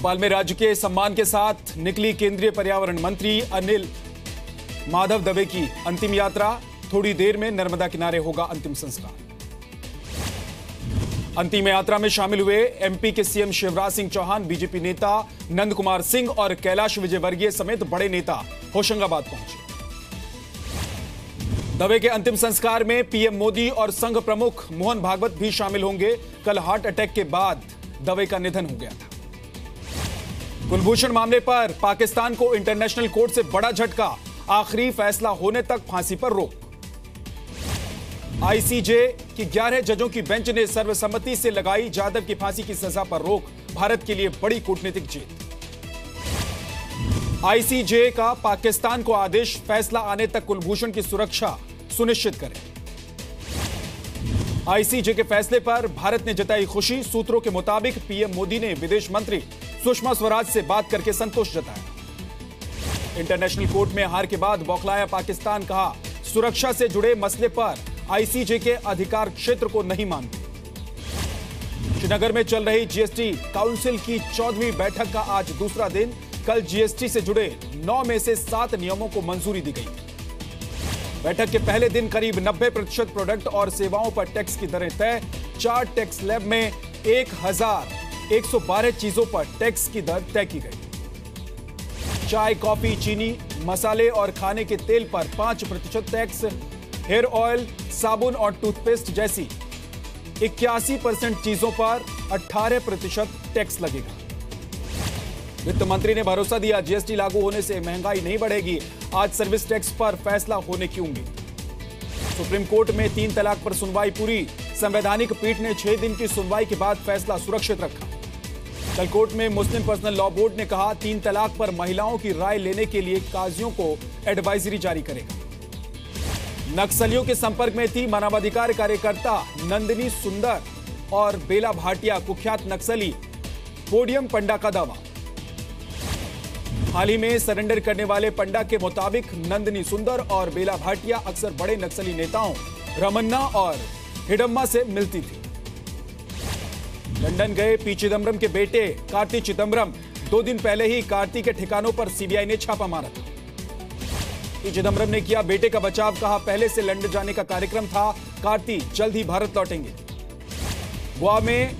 भोपाल में राज्य के सम्मान के साथ निकली केंद्रीय पर्यावरण मंत्री अनिल माधव दवे की अंतिम यात्रा। थोड़ी देर में नर्मदा किनारे होगा अंतिम संस्कार। अंतिम यात्रा में शामिल हुए एमपी के सीएम शिवराज सिंह चौहान, बीजेपी नेता नंद कुमार सिंह और कैलाश विजयवर्गीय समेत बड़े नेता होशंगाबाद पहुंचे। दवे के अंतिम संस्कार में पीएम मोदी और संघ प्रमुख मोहन भागवत भी शामिल होंगे। कल हार्ट अटैक के बाद दवे का निधन हो गया था। कुलभूषण मामले पर पाकिस्तान को इंटरनेशनल कोर्ट से बड़ा झटका, आखिरी फैसला होने तक फांसी पर रोक। आईसीजे की 11 जजों की बेंच ने सर्वसम्मति से लगाई जाधव की फांसी की सजा पर रोक। भारत के लिए बड़ी कूटनीतिक जीत। आईसीजे का पाकिस्तान को आदेश, फैसला आने तक कुलभूषण की सुरक्षा सुनिश्चित करें। आईसीजे के फैसले पर भारत ने जताई खुशी। सूत्रों के मुताबिक पीएम मोदी ने विदेश मंत्री सुषमा स्वराज से बात करके संतोष जताया। इंटरनेशनल कोर्ट में हार के बाद बौखलाया पाकिस्तान, कहा सुरक्षा से जुड़े मसले पर आईसीजे के अधिकार क्षेत्र को नहीं मानते। श्रीनगर में चल रही जीएसटी काउंसिल की 14वीं बैठक का आज दूसरा दिन। कल जीएसटी से जुड़े 9 में से 7 नियमों को मंजूरी दी गई। बैठक के पहले दिन करीब 90% प्रोडक्ट और सेवाओं पर टैक्स की दरें तय। 4 टैक्स स्लैब में 1112 चीजों पर टैक्स की दर तय की गई। चाय, कॉफी, चीनी, मसाले और खाने के तेल पर 5% टैक्स। हेयर ऑयल, साबुन और टूथपेस्ट जैसी 81% चीजों पर 18% टैक्स लगेगा। वित्त मंत्री ने भरोसा दिया, जीएसटी लागू होने से महंगाई नहीं बढ़ेगी। आज सर्विस टैक्स पर फैसला होने की उम्मीद। सुप्रीम कोर्ट में 3 तलाक पर सुनवाई पूरी। संवैधानिक पीठ ने 6 दिन की सुनवाई के बाद फैसला सुरक्षित रखा। कल कोर्ट में मुस्लिम पर्सनल लॉ बोर्ड ने कहा 3 तलाक पर महिलाओं की राय लेने के लिए काजियों को एडवाइजरी जारी करेगा। नक्सलियों के संपर्क में थी मानवाधिकार कार्यकर्ता नंदिनी सुंदर और बेला भाटिया, कुख्यात नक्सली पोडियम पंडा का दावा। हाल ही में सरेंडर करने वाले पंडा के मुताबिक नंदिनी सुंदर और बेला भाटिया अक्सर बड़े नक्सली नेताओं रमन्ना और हिडम्मा से मिलती थी। लंदन गए पी चिदम्बरम के बेटे कार्ति चिदम्बरम, 2 दिन पहले ही कार्ति के ठिकानों पर सीबीआई ने छापा मारा था। पी चिदम्बरम ने किया बेटे का बचाव, कहा पहले से लंदन जाने का कार्यक्रम था, कार्ति जल्द ही भारत लौटेंगे। गोवा में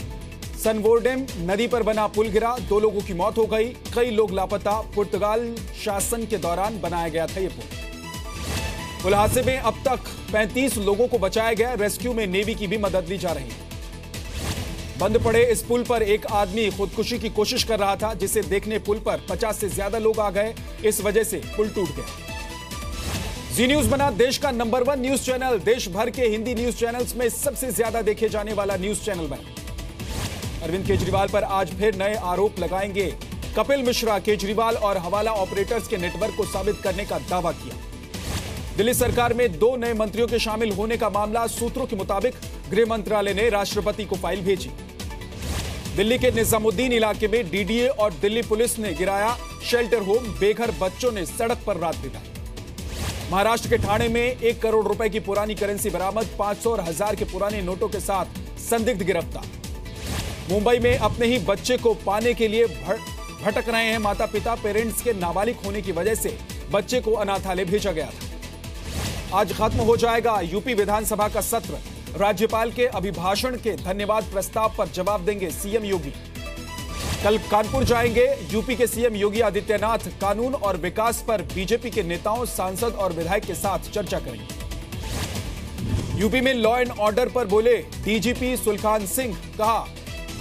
सनवोर्डेम नदी पर बना पुल गिरा, 2 लोगों की मौत हो गई, कई लोग लापता। पुर्तगाल शासन के दौरान बनाया गया था यह पुल हादसे में अब तक 35 लोगों को बचाया गया। रेस्क्यू में नेवी की भी मदद ली जा रही है। बंद पड़े इस पुल पर एक आदमी खुदकुशी की कोशिश कर रहा था, जिसे देखने पुल पर 50 से ज्यादा लोग आ गए। इस वजह से पुल टूट गया। जी न्यूज बना देश का नंबर 1 न्यूज चैनल। देश भर के हिंदी न्यूज चैनल्स में सबसे ज्यादा देखे जाने वाला न्यूज चैनल बना। अरविंद केजरीवाल पर आज फिर नए आरोप लगाएंगे कपिल मिश्रा। केजरीवाल और हवाला ऑपरेटर्स के नेटवर्क को साबित करने का दावा किया। दिल्ली सरकार में 2 नए मंत्रियों के शामिल होने का मामला। सूत्रों के मुताबिक गृह मंत्रालय ने राष्ट्रपति को फाइल भेजी। दिल्ली के निजामुद्दीन इलाके में डीडीए और दिल्ली पुलिस ने गिराया शेल्टर होम। बेघर बच्चों ने सड़क पर रात बिताई। महाराष्ट्र के ठाणे में 1 करोड़ रुपए की पुरानी करेंसी बरामद। 500 और 1000 के पुराने नोटों के साथ संदिग्ध गिरफ्तार। मुंबई में अपने ही बच्चे को पाने के लिए भटक रहे हैं माता पिता। पेरेंट्स के नाबालिग होने की वजह से बच्चे को अनाथालय भेजा गया था। आज खत्म हो जाएगा यूपी विधानसभा का सत्र। राज्यपाल के अभिभाषण के धन्यवाद प्रस्ताव पर जवाब देंगे सीएम योगी। कल कानपुर जाएंगे यूपी के सीएम योगी आदित्यनाथ। कानून और विकास पर बीजेपी के नेताओं, सांसद और विधायक के साथ चर्चा करेंगे। यूपी में लॉ एंड ऑर्डर पर बोले डीजीपी सुलखान सिंह, कहा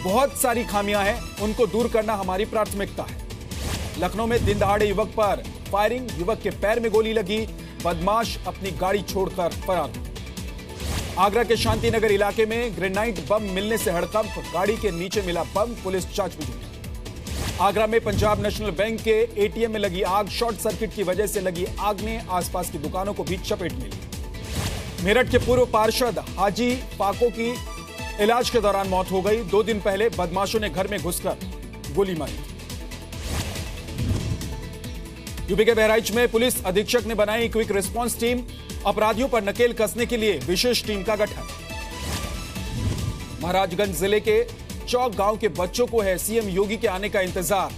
बहुत सारी खामियां हैं, उनको दूर करना हमारी प्राथमिकता है। लखनऊ में दिन दहाड़े युवक पर फायरिंग, युवक के पैर में गोली लगी, बदमाश अपनी गाड़ी छोड़कर फरार। आगरा के शांतिनगर इलाके में ग्रेनाइट बम मिलने से हड़कंप, गाड़ी के नीचे मिला बम, पुलिस जांच में जुटी। आगरा में पंजाब नेशनल बैंक के एटीएम में लगी आग, शॉर्ट सर्किट की वजह से लगी आग ने आसपास की दुकानों को भी चपेट में ली। मेरठ के पूर्व पार्षद हाजी पाको की इलाज के दौरान मौत हो गई। 2 दिन पहले बदमाशों ने घर में घुसकर गोली मारी। यूपी के बहराइच में पुलिस अधीक्षक ने बनाई क्विक रिस्पांस टीम। अपराधियों पर नकेल कसने के लिए विशेष टीम का गठन। महाराजगंज जिले के चौक गांव के बच्चों को है सीएम योगी के आने का इंतजार।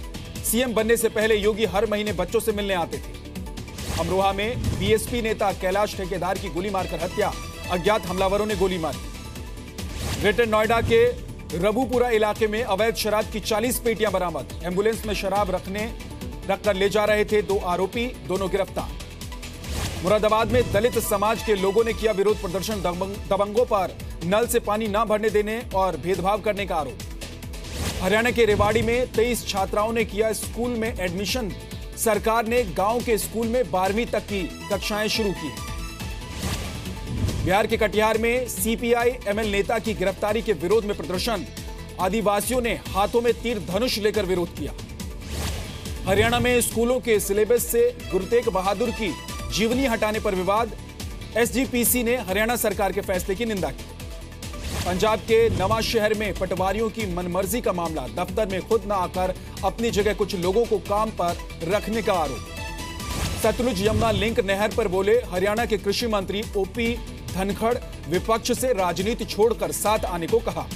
सीएम बनने से पहले योगी हर महीने बच्चों से मिलने आते थे। अमरोहा में बीएसपी नेता कैलाश ठेकेदार की गोली मारकर हत्या, अज्ञात हमलावरों ने गोली मारी। ग्रेटर नोएडा के रबूपुरा इलाके में अवैध शराब की 40 पेटियां बरामद। एम्बुलेंस में शराब रखकर ले जा रहे थे 2 आरोपी, दोनों गिरफ्तार। मुरादाबाद में दलित समाज के लोगों ने किया विरोध प्रदर्शन। दबंगों पर नल से पानी न भरने देने और भेदभाव करने का आरोप। हरियाणा के रेवाड़ी में 23 छात्राओं ने किया स्कूल में एडमिशन। सरकार ने गांव के स्कूल में 12वीं तक की कक्षाएं शुरू की। बिहार के कटिहार में सीपीआई एमएल नेता की गिरफ्तारी के विरोध में प्रदर्शन। आदिवासियों ने हाथों में तीर धनुष लेकर विरोध किया। हरियाणा में स्कूलों के सिलेबस से गुरु तेग बहादुर की जीवनी हटाने पर विवाद। एसजीपीसी ने हरियाणा सरकार के फैसले की निंदा की। पंजाब के नवा शहर में पटवारियों की मनमर्जी का मामला। दफ्तर में खुद न आकर अपनी जगह कुछ लोगों को काम पर रखने का आरोप। सतलुज यमुना लिंक नहर पर बोले हरियाणा के कृषि मंत्री ओपी धनखड़। विपक्ष से राजनीति छोड़कर साथ आने को कहा।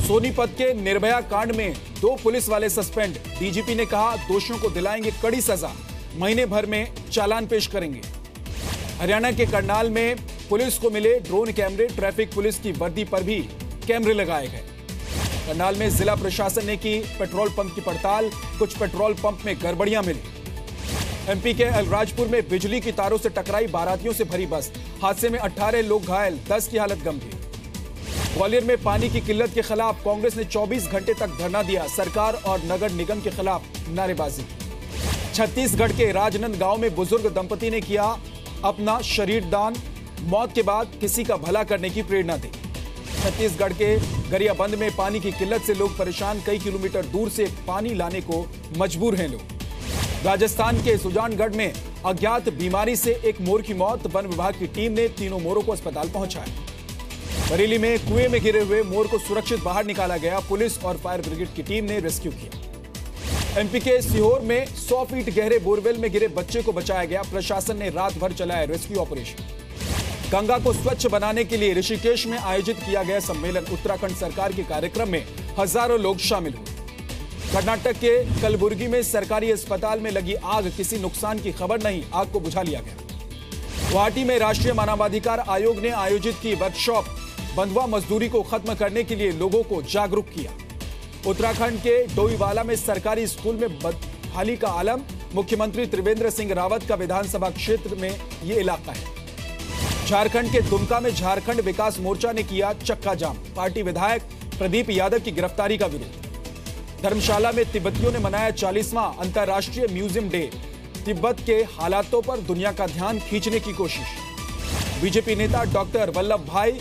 सोनीपत के निर्भया कांड में 2 पुलिस वाले सस्पेंड। डीजीपी ने कहा दोषियों को दिलाएंगे कड़ी सजा, महीने भर में चालान पेश करेंगे। हरियाणा के करनाल में पुलिस को मिले ड्रोन कैमरे। ट्रैफिक पुलिस की वर्दी पर भी कैमरे लगाए गए। करनाल में जिला प्रशासन ने की पेट्रोल पंप की पड़ताल। कुछ पेट्रोल पंप में गड़बड़ियां मिली। एमपी के अलराजपुर में बिजली की तारों से टकराई बारातियों से भरी बस। हादसे में 18 लोग घायल, 10 की हालत गंभीर। ग्वालियर में पानी की किल्लत के खिलाफ कांग्रेस ने 24 घंटे तक धरना दिया। सरकार और नगर निगम के खिलाफ नारेबाजी। छत्तीसगढ़ के राजनंद गांव में बुजुर्ग दंपति ने किया अपना शरीर दान। मौत के बाद किसी का भला करने की प्रेरणा दी। छत्तीसगढ़ के गरियाबंद में पानी की किल्लत से लोग परेशान। कई किलोमीटर दूर से पानी लाने को मजबूर हैं लोग। राजस्थान के सुजानगढ़ में अज्ञात बीमारी से एक मोर की मौत। वन विभाग की टीम ने तीनों मोरों को अस्पताल पहुंचाया। बरेली में कुएं में गिरे हुए मोर को सुरक्षित बाहर निकाला गया। पुलिस और फायर ब्रिगेड की टीम ने रेस्क्यू किया। एमपी के सीहोर में 100 फीट गहरे बोरवेल में गिरे बच्चे को बचाया गया। प्रशासन ने रात भर चलाया रेस्क्यू ऑपरेशन। गंगा को स्वच्छ बनाने के लिए ऋषिकेश में आयोजित किया गया सम्मेलन। उत्तराखंड सरकार के कार्यक्रम में हजारों लोग शामिल हुए। कर्नाटक के कलबुर्गी में सरकारी अस्पताल में लगी आग। किसी नुकसान की खबर नहीं, आग को बुझा लिया गया। गुवाहाटी में राष्ट्रीय मानवाधिकार आयोग ने आयोजित की वर्कशॉप। बंधुआ मजदूरी को खत्म करने के लिए लोगों को जागरूक किया। उत्तराखंड के डोईवाला में सरकारी स्कूल में बदहाली का आलम। मुख्यमंत्री त्रिवेंद्र सिंह रावत का विधानसभा क्षेत्र में यह इलाका है। झारखंड के दुमका में झारखंड विकास मोर्चा ने किया चक्का जाम। पार्टी विधायक प्रदीप यादव की गिरफ्तारी का विरोध। धर्मशाला में तिब्बतियों ने मनाया 40वां अंतर्राष्ट्रीय म्यूजियम डे। तिब्बत के हालातों पर दुनिया का ध्यान खींचने की कोशिश। बीजेपी नेता डॉक्टर वल्लभ भाई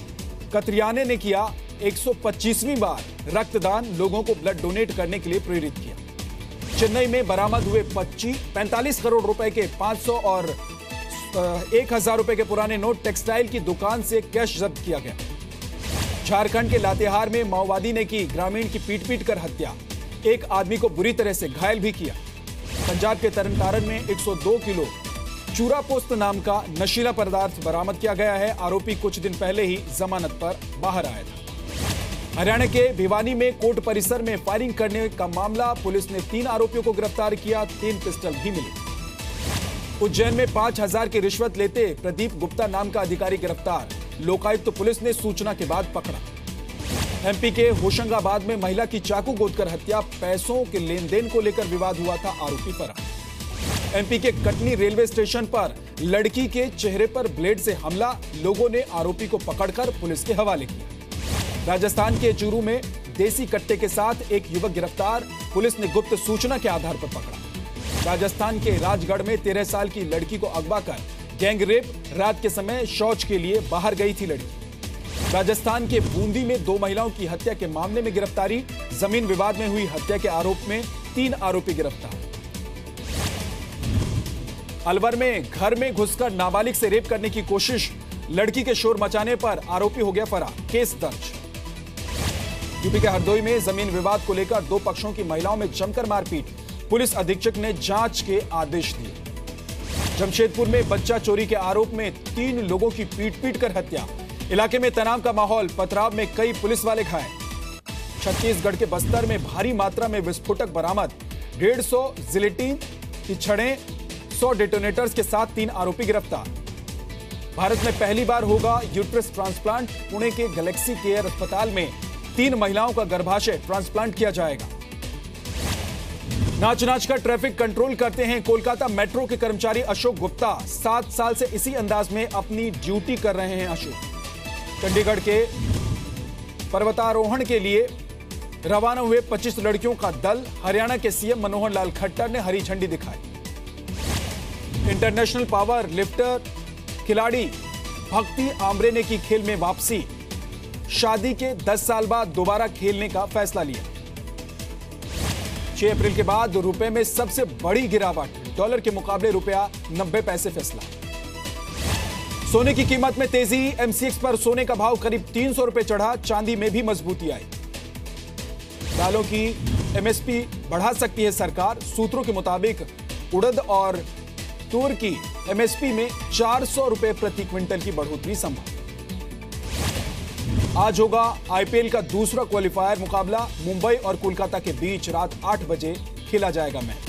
कतरियाने ने किया 125वीं बार रक्तदान। लोगों को ब्लड डोनेट करने के लिए प्रेरित किया। चेन्नई में बरामद हुए 45 करोड़ रुपए के 500 और 1000 रुपए के पुराने नोट। टेक्सटाइल की दुकान से कैश जब्त किया गया। झारखंड के लातेहार में माओवादी ने की ग्रामीण की पीट कर हत्या। एक आदमी को बुरी तरह से घायल भी किया। पंजाब के तरनतारन में 102 किलो चूरा पोस्त नाम का नशीला पदार्थ बरामद किया गया है। आरोपी कुछ दिन पहले ही जमानत पर बाहर आया था। हरियाणा के भिवानी में कोर्ट परिसर में फायरिंग करने का मामला। पुलिस ने 3 आरोपियों को गिरफ्तार किया। 3 पिस्टल भी मिले। उज्जैन में 5000 की रिश्वत लेते प्रदीप गुप्ता नाम का अधिकारी गिरफ्तार। लोकायुक्त पुलिस ने सूचना के बाद पकड़ा। एमपी के होशंगाबाद में महिला की चाकू गोदकर हत्या। पैसों के लेन देन को लेकर विवाद हुआ था, आरोपी फरार। एमपी के कटनी रेलवे स्टेशन पर लड़की के चेहरे पर ब्लेड से हमला। लोगों ने आरोपी को पकड़कर पुलिस के हवाले किया। राजस्थान के चूरू में देसी कट्टे के साथ एक युवक गिरफ्तार। पुलिस ने गुप्त सूचना के आधार पर पकड़ा। राजस्थान के राजगढ़ में 13 साल की लड़की को अगवा कर गैंग रेप। रात के समय शौच के लिए बाहर गई थी लड़की। राजस्थान के बूंदी में 2 महिलाओं की हत्या के मामले में गिरफ्तारी। जमीन विवाद में हुई हत्या के आरोप में 3 आरोपी गिरफ्तार। अलवर में घर में घुसकर नाबालिग से रेप करने की कोशिश। लड़की के शोर मचाने पर आरोपी हो गया फरार। केस दर्ज। यूपी के हरदोई में जमीन विवाद को लेकर 2 पक्षों की महिलाओं में जमकर मारपीट। पुलिस अधीक्षक ने जांच के आदेश दिए। जमशेदपुर में बच्चा चोरी के आरोप में 3 लोगों की पीट कर हत्या। इलाके में तनाव का माहौल। पथराव में कई पुलिस वाले घायल। छत्तीसगढ़ के बस्तर में भारी मात्रा में विस्फोटक बरामद। 150 जिलेटिन की छड़ें, 100 डेटोनेटर्स के साथ 3 आरोपी गिरफ्तार। भारत में पहली बार होगा यूट्रस ट्रांसप्लांट। पुणे के गैलेक्सी केयर अस्पताल में 3 महिलाओं का गर्भाशय ट्रांसप्लांट किया जाएगा। नाच नाच कर ट्रैफिक कंट्रोल करते हैं कोलकाता मेट्रो के कर्मचारी अशोक गुप्ता। 7 साल से इसी अंदाज में अपनी ड्यूटी कर रहे हैं अशोक। चंडीगढ़ के पर्वतारोहण के लिए रवाना हुए 25 लड़कियों का दल। हरियाणा के सीएम मनोहर लाल खट्टर ने हरी झंडी दिखाई। इंटरनेशनल पावर लिफ्टर खिलाड़ी भक्ति आमरे ने की खेल में वापसी। शादी के 10 साल बाद दोबारा खेलने का फैसला लिया। 6 अप्रैल के बाद रुपए में सबसे बड़ी गिरावट। डॉलर के मुकाबले रुपया 90 पैसे फिसला। सोने की कीमत में तेजी। एमसीएक्स पर सोने का भाव करीब 300 रुपए चढ़ा। चांदी में भी मजबूती आई। दालों की एमएसपी बढ़ा सकती है सरकार। सूत्रों के मुताबिक उड़द और तूर की एमएसपी में 400 रुपए प्रति क्विंटल की बढ़ोतरी संभव। आज होगा आईपीएल का दूसरा क्वालिफायर मुकाबला। मुंबई और कोलकाता के बीच रात 8 बजे खेला जाएगा मैच।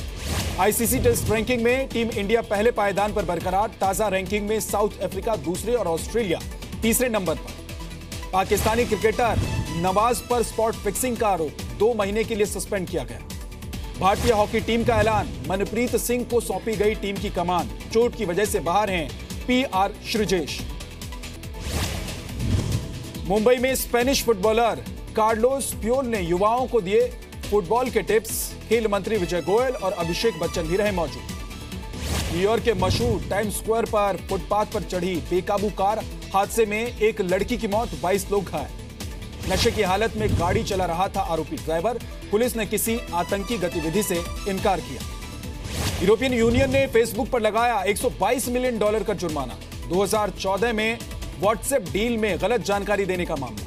आईसीसी टेस्ट रैंकिंग में टीम इंडिया पहले पायदान पर बरकरार। ताजा रैंकिंग में साउथ अफ्रीका दूसरे और ऑस्ट्रेलिया तीसरे नंबर पर। पाकिस्तानी क्रिकेटर नवाज पर स्पॉट फिक्सिंग का आरोप 2 महीने के लिए सस्पेंड किया गया। भारतीय हॉकी टीम का ऐलान। मनप्रीत सिंह को सौंपी गई टीम की कमान। चोट की वजह से बाहर हैं पीआर श्रीजेश। मुंबई में स्पेनिश फुटबॉलर कार्लोस प्योल ने युवाओं को दिए फुटबॉल के टिप्स। खेल मंत्री विजय गोयल और अभिषेक बच्चन भी रहे मौजूद। न्यूयॉर्क के मशहूर टाइम्स स्क्वायर पर फुटपाथ पर चढ़ी बेकाबू कार। हादसे में एक लड़की की मौत, 22 लोग घायल। नशे की हालत में गाड़ी चला रहा था आरोपी ड्राइवर। पुलिस ने किसी आतंकी गतिविधि से इनकार किया। यूरोपियन यूनियन ने फेसबुक पर लगाया $122 मिलियन का जुर्माना। 2014 में व्हाट्सएप डील में गलत जानकारी देने का मामला।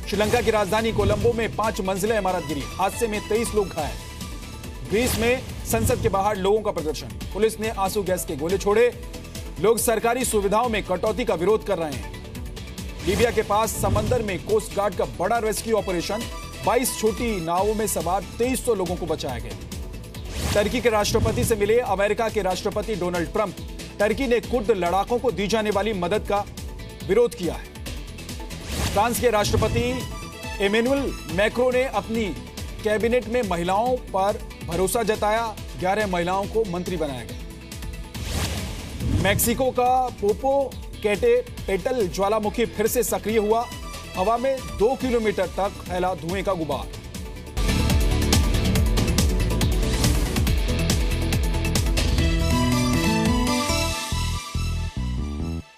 श्रीलंका की राजधानी कोलंबो में 5 मंजिला इमारत गिरी। हादसे में 23 लोग घायल। ग्रीस में संसद के बाहर लोगों का प्रदर्शन। पुलिस ने आंसू गैस के गोले छोड़े। लोग सरकारी सुविधाओं में कटौती का विरोध कर रहे हैं। लीबिया के पास समंदर में कोस्ट गार्ड का बड़ा रेस्क्यू ऑपरेशन। 22 छोटी नावों में सवार 2300 लोगों को बचाया गया। टर्की के राष्ट्रपति से मिले अमेरिका के राष्ट्रपति डोनाल्ड ट्रंप। टर्की ने कुर्द लड़ाकों को दी जाने वाली मदद का विरोध किया है। फ्रांस के राष्ट्रपति इमैनुअल मैक्रों ने अपनी कैबिनेट में महिलाओं पर भरोसा जताया। 11 महिलाओं को मंत्री बनाया गया। मैक्सिको का पोपोकेटेपेटल ज्वालामुखी फिर से सक्रिय हुआ। हवा में 2 किलोमीटर तक फैला धुएं का गुबार।